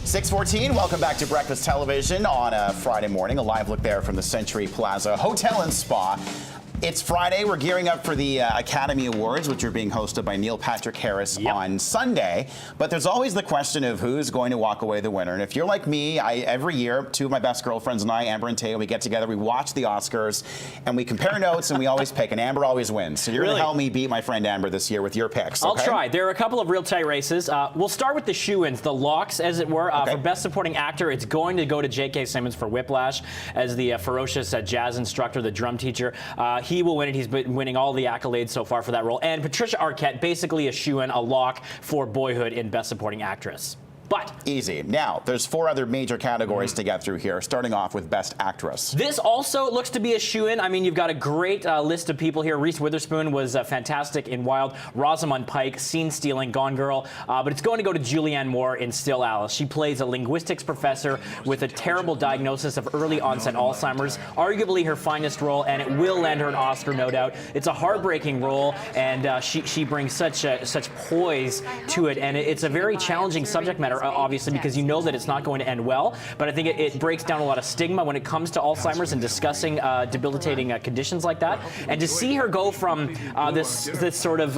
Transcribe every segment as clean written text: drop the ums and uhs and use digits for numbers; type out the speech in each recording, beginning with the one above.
6:14, welcome back to Breakfast Television on a Friday morning. A live look there from the Century Plaza Hotel and Spa. It's Friday. We're gearing up for the Academy Awards, which are being hosted by Neil Patrick Harris on Sunday. But there's always the question of who's going to walk away the winner. And if you're like me, every year, two of my best girlfriends and I, Amber and Tay, we get together, we watch the Oscars, and we compare notes, and we always pick. And Amber always wins. So you're going to help me beat my friend Amber this year with your picks. Okay? I'll try. There are a couple of real tight races. We'll start with the shoe-ins, the locks, as it were. For Best Supporting Actor, it's going to go to J.K. Simmons for Whiplash as the ferocious jazz instructor, the drum teacher. He will win it. He's been winning all the accolades so far for that role. And Patricia Arquette, basically a shoe-in, a lock for Boyhood in Best Supporting Actress. But easy. Now, there's four other major categories to get through here, starting off with Best Actress. This also looks to be a shoo-in. I mean, you've got a great list of people here. Reese Witherspoon was fantastic in Wild. Rosamund Pike, Scene Stealing, Gone Girl. But it's going to go to Julianne Moore in Still Alice. She plays a linguistics professor with a terrible diagnosis of early onset Alzheimer's. Arguably her finest role, and it will land her an Oscar, no doubt. It's a heartbreaking role, and she brings such poise to it. And it's a very challenging subject matter, obviously, because you know that it's not going to end well. But I think it breaks down a lot of stigma when it comes to Alzheimer's and discussing debilitating conditions like that. And to see her go from this sort of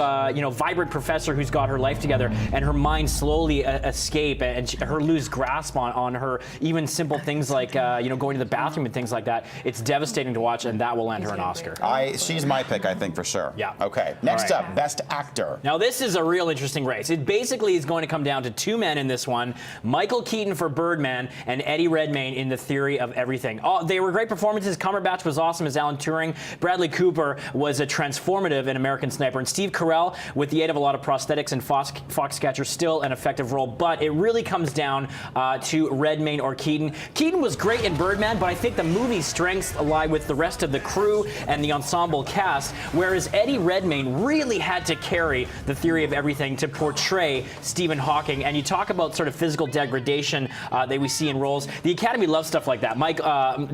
vibrant professor who's got her life together and her mind slowly escape and her lose grasp on her even simple things like going to the bathroom and things like that, it's devastating to watch, and that will land her an Oscar. She's my pick, I think, for sure. Yeah. Okay. Next up, Best Actor. Now this is a real interesting race. It basically is going to come down to two men in this one: Michael Keaton for Birdman and Eddie Redmayne in The Theory of Everything. They were great performances. Cumberbatch was awesome as Alan Turing. Bradley Cooper was a transformative in American Sniper. And Steve Carell, with the aid of a lot of prosthetics and Foxcatcher, still an effective role. But it really comes down to Redmayne or Keaton. Keaton was great in Birdman, but I think the movie's strengths lie with the rest of the crew and the ensemble cast, whereas Eddie Redmayne really had to carry The Theory of Everything to portray Stephen Hawking. And you talk about sort of physical degradation that we see in roles. The Academy loves stuff like that.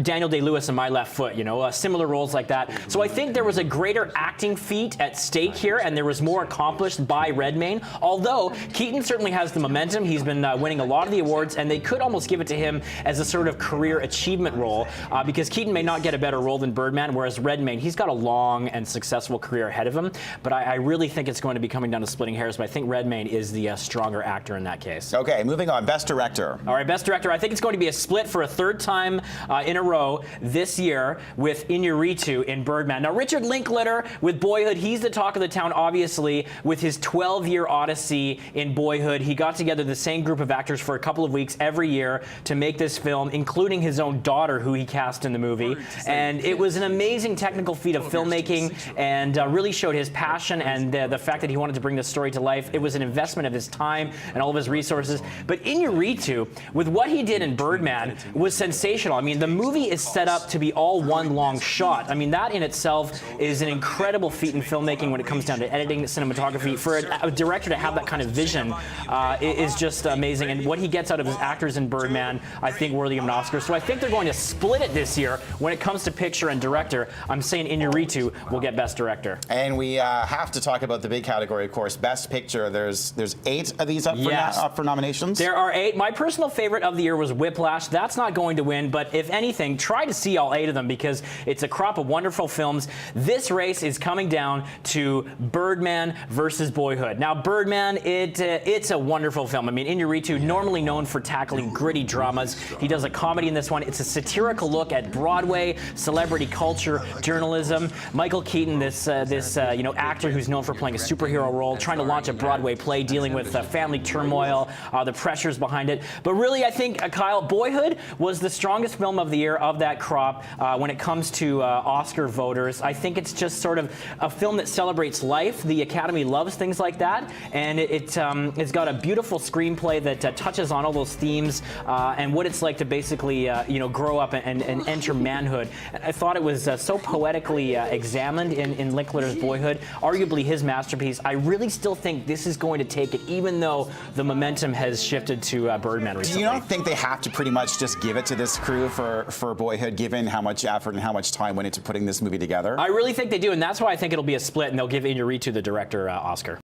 Daniel Day-Lewis in My Left Foot, similar roles like that. So I think there was a greater acting feat at stake here, and there was more accomplished by Redmayne. Although Keaton certainly has the momentum. He's been winning a lot of the awards, and they could almost give it to him as a sort of career achievement role, because Keaton may not get a better role than Birdman, whereas Redmayne, he's got a long and successful career ahead of him. But I really think it's going to be coming down to splitting hairs, but I think Redmayne is the stronger actor in that case. Okay, moving on. Best Director. All right, Best Director. I think it's going to be a split for a third time in a row this year with Iñárritu in Birdman. Now, Richard Linklater with Boyhood, he's the talk of the town, obviously, with his 12-year odyssey in Boyhood. He got together the same group of actors for a couple of weeks every year to make this film, including his own daughter, who he cast in the movie. And it was an amazing technical feat of filmmaking, and really showed his passion and the fact that he wanted to bring this story to life. It was an investment of his time and all of his resources. But Iñárritu, with what he did in Birdman, was sensational. I mean, the movie is set up to be all one long shot. I mean, that in itself is an incredible feat in filmmaking when it comes down to editing, cinematography. For a director to have that kind of vision is just amazing. And what he gets out of his actors in Birdman, I think, worthy of an Oscar. So I think they're going to split it this year when it comes to picture and director. I'm saying Iñárritu will get Best Director. And we have to talk about the big category, of course, Best Picture. There's 8 of these up for nominations. There are 8. My personal favorite of the year was Whiplash. That's not going to win, but if anything, try to see all 8 of them, because it's a crop of wonderful films. This race is coming down to Birdman versus Boyhood. Now, Birdman, it's a wonderful film. I mean, Iñárritu, normally known for tackling gritty dramas. He does a comedy in this one. It's a satirical look at Broadway, celebrity culture, journalism. Michael Keaton, this actor who's known for playing a superhero role, trying to launch a Broadway play, dealing with family turmoil, the pressures behind it. But really, I think, Kyle, Boyhood was the strongest film of the year of that crop when it comes to Oscar voters. I think it's just sort of a film that celebrates life. The Academy loves things like that, and it's got a beautiful screenplay that touches on all those themes and what it's like to basically grow up and enter manhood. I thought it was so poetically examined in Linklater's Boyhood, arguably his masterpiece. I really still think this is going to take it, even though the momentum has shifted to Birdman recently. Do you not think they have to pretty much just give it to this crew for Boyhood, given how much effort and how much time went into putting this movie together? I really think they do, and that's why I think it'll be a split, and they'll give Iñárritu the director Oscar.